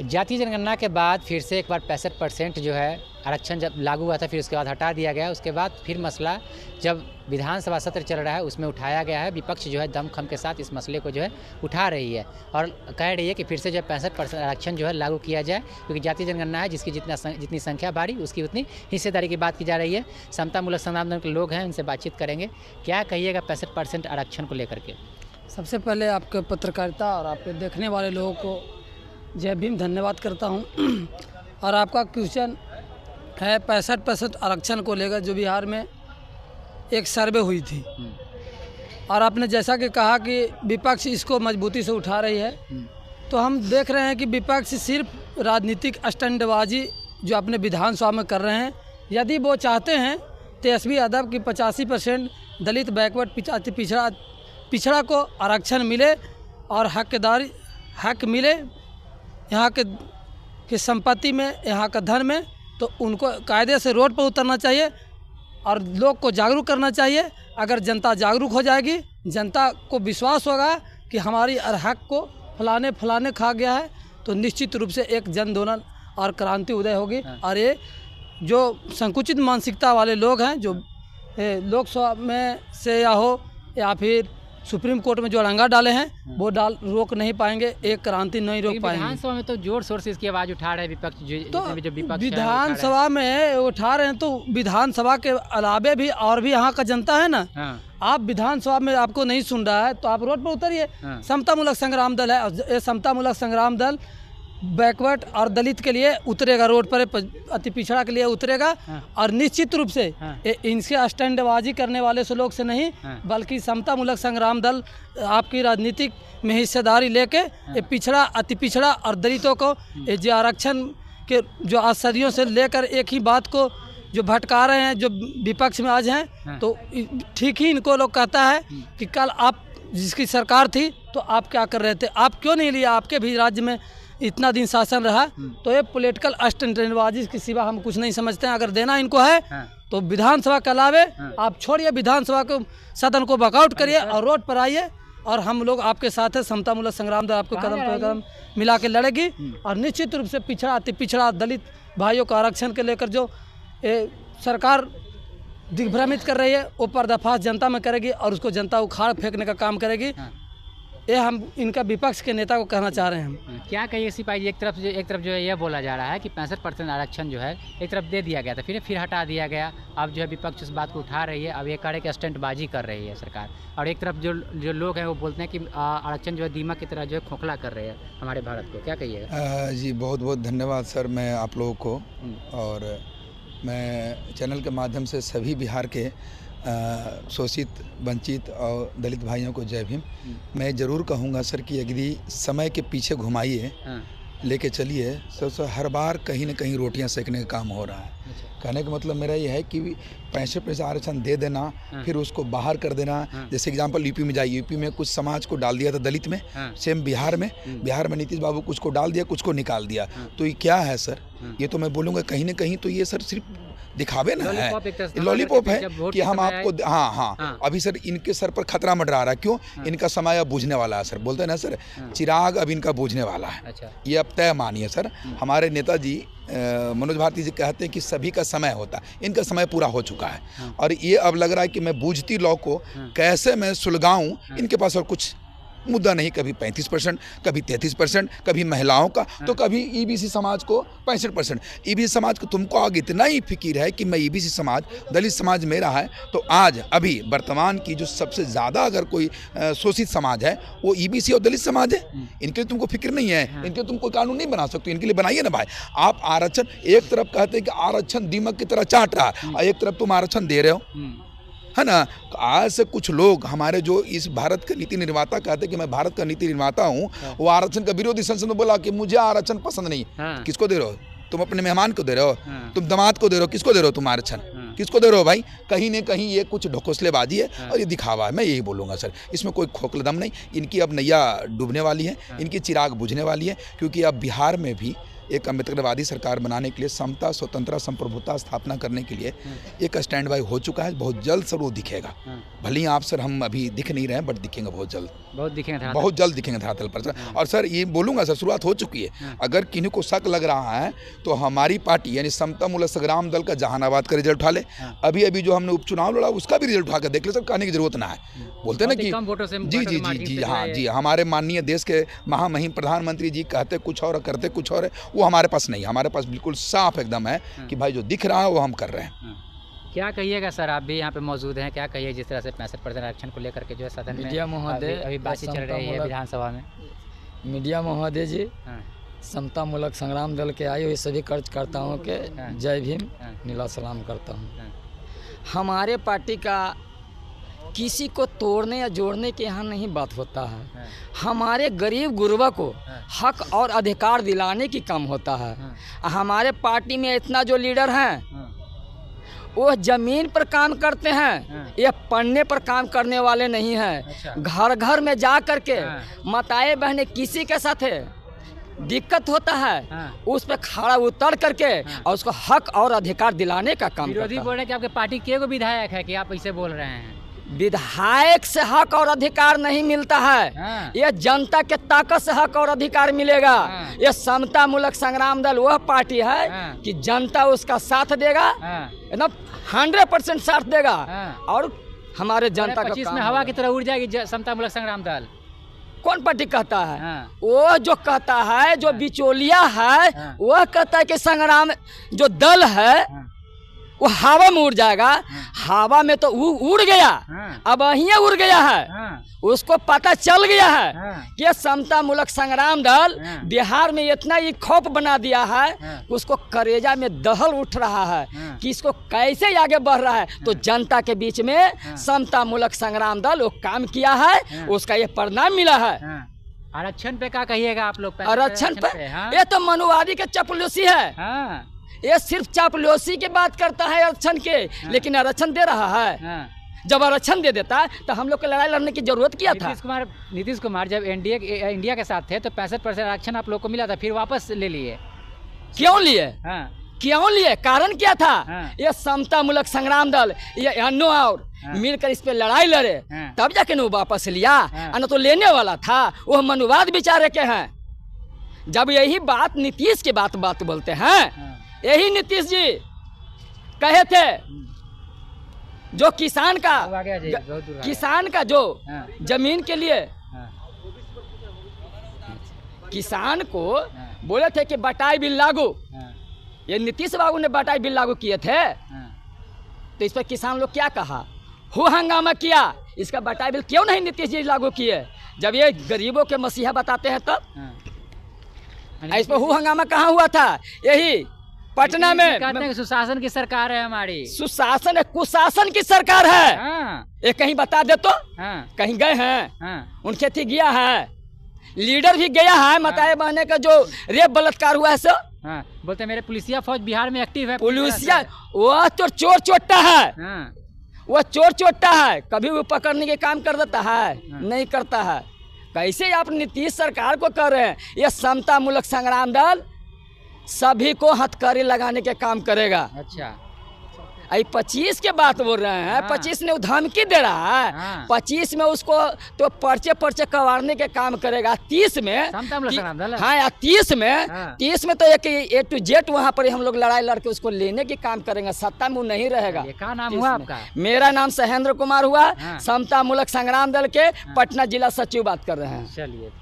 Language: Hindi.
जातीय जनगणना के बाद फिर से एक बार 65% जो है आरक्षण जब लागू हुआ था, फिर उसके बाद हटा दिया गया। उसके बाद फिर मसला जब विधानसभा सत्र चल रहा है उसमें उठाया गया है। विपक्ष जो है दमखम के साथ इस मसले को जो है उठा रही है और कह रही है कि फिर से जो है 65% आरक्षण जो है लागू किया जाए, क्योंकि जातीय जनगणना है जिसकी जितनी संख्या बढ़ी उसकी उतनी हिस्सेदारी की बात की जा रही है। समतामूलक संग्राम दल के लोग हैं, उनसे बातचीत करेंगे। क्या कहिएगा 65% आरक्षण को लेकर के? सबसे पहले आपके पत्रकारिता और आपके देखने वाले लोगों को जय भीम, धन्यवाद करता हूं। और आपका क्वेश्चन है 65% आरक्षण को लेकर जो बिहार में एक सर्वे हुई थी, और आपने जैसा कि कहा कि विपक्ष इसको मजबूती से उठा रही है, तो हम देख रहे हैं कि विपक्ष सिर्फ राजनीतिक स्टंटबाजी जो अपने विधानसभा में कर रहे हैं। यदि वो चाहते हैं तेजस्वी यादव की 85% दलित, बैकवर्ड, पिछड़ा को आरक्षण मिले और हक मिले यहाँ के संपत्ति में, यहाँ का धन में, तो उनको कायदे से रोड पर उतरना चाहिए और लोग को जागरूक करना चाहिए। अगर जनता जागरूक हो जाएगी, जनता को विश्वास होगा कि हमारी हक को फलाने खा गया है, तो निश्चित रूप से एक जन आंदोलन और क्रांति उदय होगी। और ये जो संकुचित मानसिकता वाले लोग हैं, जो लोकसभा में से या फिर सुप्रीम कोर्ट में जो अड़ंगा डाले हैं, वो रोक नहीं पाएंगे, एक क्रांति नहीं रोक पाएंगे। विधानसभा में तो जोर शोर से इसकी आवाज़ उठा रहे हैं विपक्ष, जो विपक्ष विधानसभा में उठा रहे हैं, तो विधानसभा के अलावे भी और भी यहाँ का जनता है ना। आप विधानसभा में आपको नहीं सुन रहा है तो आप रोड पर उतरिए। समतामूलक संग्राम दल है, ये समतामूलक संग्राम दल बैकवर्ड और दलित के लिए उतरेगा, रोड पर अति पिछड़ा के लिए उतरेगा। और निश्चित रूप से इनसे स्टैंडबाजी करने वाले से लोग से नहीं, बल्कि समतामूलक संग्राम दल आपकी राजनीतिक में हिस्सेदारी लेके पिछड़ा, अति पिछड़ा और दलितों को जो आरक्षण के जो आज सदियों से लेकर एक ही बात को जो भटका रहे हैं, जो विपक्ष में आज हैं, तो ठीक ही इनको लोग कहता है कि कल आप जिसकी सरकार थी तो आप क्या कर रहे थे, आप क्यों नहीं लिया, आपके भी राज्य में इतना दिन शासन रहा। तो ये पॉलिटिकल स्टंटबाजी के सिवा हम कुछ नहीं समझते हैं। अगर देना इनको है तो विधानसभा के अलावे आप छोड़िए, विधानसभा को, सदन को वॉकआउट करिए और रोड पर आइए, और हम लोग आपके साथ है। समतामूलक संग्राम दल आपको कदम पर कदम मिला के लड़ेगी और निश्चित रूप से पिछड़ा, अति पिछड़ा, दलित भाइयों को आरक्षण के लेकर जो सरकार दिग्भ्रमित कर रही है, वो पर्दाफाश जनता में करेगी और उसको जनता उखाड़ फेंकने का काम करेगी। ये हम इनका विपक्ष के नेता को कहना चाह रहे हैं। क्या कहिए सिपाही जी, एक तरफ जो है यह बोला जा रहा है कि 65% आरक्षण जो है एक तरफ दे दिया गया था, फिर हटा दिया गया। अब जो है विपक्ष इस बात को उठा रही है, अब ये कह रहे कि स्टंटबाजी कर रही है सरकार, और एक तरफ जो लोग हैं वो बोलते हैं कि आरक्षण जो है दीमक की तरह जो है खोखला कर रहे हैं हमारे भारत को। क्या कहिएगा? जी बहुत बहुत धन्यवाद सर, मैं आप लोगों को, और मैं चैनल के माध्यम से सभी बिहार के शोषित, वंचित और दलित भाइयों को जय भीम। मैं ज़रूर कहूँगा सर कि यदि समय के पीछे घुमाइए, लेके चलिए, तो हर बार कहीं ना कहीं रोटियां सेकने का काम हो रहा है। कहने का मतलब मेरा ये है कि 65% आरक्षण दे देना, फिर उसको बाहर कर देना। जैसे एग्जांपल यूपी में जाइए, यूपी में कुछ समाज को डाल दिया था दलित में, सेम बिहार में नीतीश बाबू कुछ को डाल दिया, कुछ को निकाल दिया। तो ये क्या है सर? ये तो मैं बोलूँगा कहीं ना कहीं तो ये सर सिर्फ दिखावे ना है, लॉलीपॉप है कि हम आपको हाँ अभी सर इनके सर पर खतरा मंडरा रहा है। क्यों? इनका समय अब बुझने वाला है सर, बोलते हैं ना सर, चिराग अब इनका बुझने वाला है। ये अब तय मानिए सर। हमारे नेताजी मनोज भारती जी कहते हैं कि सभी का समय होता है, इनका समय पूरा हो चुका है और ये अब लग रहा है कि मैं बूझती लौ को कैसे मैं सुलगाऊं। इनके पास और कुछ मुद्दा नहीं, कभी 35%, कभी 33%, कभी महिलाओं का, तो कभी ईबीसी समाज को 65%। ईबीसी समाज को तुमको आगे इतना ही फिक्र है कि मैं ईबीसी समाज, दलित समाज मेरा है, तो आज अभी वर्तमान की जो सबसे ज़्यादा अगर कोई शोषित समाज है वो ईबीसी और दलित समाज है। इनके लिए तुमको फिक्र नहीं है, इनके लिए तुम कोई कानून नहीं बना सकते, इनके लिए बनाइए ना भाई। आप आरक्षण, एक तरफ कहते हैं कि आरक्षण दीमक की तरह चाट रहा है और एक तरफ तुम आरक्षण दे रहे हो, है ना। तो आज से कुछ लोग हमारे जो इस भारत के नीति निर्माता कहते हैं कि मैं भारत का नीति निर्माता हूँ, वो आरक्षण का विरोधी संसद में बोला कि मुझे आरक्षण पसंद नहीं। किसको दे रहे हो तुम? अपने मेहमान को दे रहे हो, तुम दामाद को दे रहे हो, किसको दे रहे हो तुम आरक्षण? किसको दे रहे हो भाई? कहीं न कहीं ये कुछ ढकोसलेबाजी है और ये दिखावा है। मैं यही बोलूँगा सर, इसमें कोई खोखला दम नहीं। इनकी अब नैया डूबने वाली है, इनकी चिराग बुझने वाली है, क्योंकि अब बिहार में भी एक अम्बेडकरवादी सरकार बनाने के लिए, समता, स्वतंत्रता, संप्रभुता स्थापना करने के लिए एक स्टैंड बाई हो चुका है। बहुत जल्द सर वो दिखेगा। भले ही आप सर हम अभी दिख नहीं रहे हैं, बट दिखेंगे बहुत जल्द, बहुत जल्द दिखेंगे धरातल पर सर। और सर ये बोलूँगा सर, शुरुआत हो चुकी है। अगर किन्हीं को शक लग रहा है तो हमारी पार्टी यानी समता मूलक संग्राम दल का जहानाबाद का रिजल्ट उठा ले, अभी अभी जो हमने उपचुनाव लड़ा उसका भी रिजल्ट उठा कर देख ले सर, कहने की जरूरत ना है। बोलते ना कि जी जी जी जी हाँ जी, हमारे माननीय देश के महामहिम प्रधानमंत्री जी कहते कुछ और करते कुछ और है, वो हमारे पास नहीं। हमारे पास बिल्कुल साफ एकदम है कि भाई जो दिख रहा है वो हम कर रहे हैं। क्या कहिएगा सर, आप भी यहाँ पे मौजूद हैं, क्या कहिए जिस तरह से 65% आरक्षण को लेकर के जो है सदन में मीडिया महोदय अभी बातचीत चल रही है विधानसभा में। मीडिया महोदय जी, समता मूलक संग्राम दल के आए हुए सभी कार्यकर्ताओं के जय भीम, नीला सलाम करता हूँ। हमारे पार्टी का किसी को तोड़ने या जोड़ने के यहाँ नहीं बात होता है। हमारे गरीब गुरबा को हक और अधिकार दिलाने की काम होता है। हमारे पार्टी में इतना जो लीडर हैं वो जमीन पर काम करते हैं, ये पढ़ने पर काम करने वाले नहीं हैं। घर घर में जा कर के माताएं बहनें किसी के साथ दिक्कत होता है उस पर खड़ा उतर करके और उसको हक और अधिकार दिलाने का काम करता है। विरोधी बोल रहे हैं कि आपके पार्टी के को विधायक है कि आप ऐसे बोल रहे हैं। विधायक से हक और अधिकार नहीं मिलता है, ये जनता के ताकत से हक और अधिकार मिलेगा। ये समता मूलक संग्राम दल वह पार्टी है कि जनता उसका साथ देगा, एकदम 100% साथ देगा और हमारे जनता का 25 में हवा की तरह उड़ जाएगी समता मूलक संग्राम दल। कौन पार्टी कहता है? वो जो कहता है, जो बिचौलिया है, वह कहता है कि संग्राम जो दल है वो हवा में उड़ जाएगा। हवा में तो उड़ गया, अब वहीं उड़ गया है। उसको पता चल गया है कि समता मूलक संग्राम दल बिहार में इतना ही खौफ बना दिया है, उसको करेजा में दहल उठ रहा है कि इसको कैसे आगे बढ़ रहा है। तो जनता के बीच में समता मूलक संग्राम दल वो काम किया है, उसका ये परिणाम मिला है। आरक्षण पे क्या कहिएगा आप लोग? आरक्षण पे ये तो मनुवादी के चपलूसी है। ये सिर्फ चापलूसी की बात करता है आरक्षण के, लेकिन आरक्षण दे रहा है। जब आरक्षण दे देता तो हम लोग को लड़ाई लड़ने की जरूरत क्या था? नीतीश कुमार जब इंडिया के साथ थे तो 65% आरक्षण आप लोग को मिला था, फिर वापस ले लिए। क्यों लिए? क्यों लिए? कारण क्या था? ये समता मूलक संग्राम दल ये अन्नो और मिलकर इस पे लड़ाई लड़े, तब जाके वो वापस लिया, न तो लेने वाला था। वो मनुवाद बेचारे के हैं। जब यही बात नीतीश की बात बोलते हैं, यही नीतीश जी कहे थे जो किसान का जो जमीन के लिए किसान को बोले थे कि बटाई बिल लागू, ये नीतीश बाबू ने बटाई बिल लागू किए थे। तो इस पर किसान लोग क्या कहा, हो हंगामा किया। इसका बटाई बिल क्यों नहीं नीतीश जी लागू किए? जब ये गरीबों के मसीहा बताते हैं तब इस पर हो हंगामा कहाँ हुआ था? यही पटना में कहते हैं कि सुशासन की सरकार है हमारी। सुशासन है, कुशासन की सरकार है। ये कहीं बता दे तो कहीं गए हैं? उनके थी गया है, लीडर भी गया है। मताए बहने का जो रेप बलात्कार हुआ है सो बोलते मेरे पुलिसिया फौज बिहार में एक्टिव है। पुलिसिया वह तो चोर चोट्टा है, वह चोर चोट्टा है, कभी वो पकड़ने के काम कर देता है? नहीं करता है। कैसे आप नीतीश सरकार को कर रहे हैं? यह समता मूलक संग्राम दल सभी को हथकड़ी लगाने के काम करेगा। अच्छा, 25 के बात बोल रहे हैं। 25 ने धमकी दे रहा है। 25 में उसको तो पर्चे कवारने के काम करेगा। 30 में हाँ, 30 में तो एक A to Z वहाँ पर हम लोग लड़ाई लड़के उसको लेने के काम करेंगे। सत्ता में नहीं रहेगा। क्या नाम हुआ आपका? मेरा नाम सहेंद्र कुमार हुआ। समता मूलक संग्राम दल के पटना जिला सचिव बात कर रहे हैं। चलिए।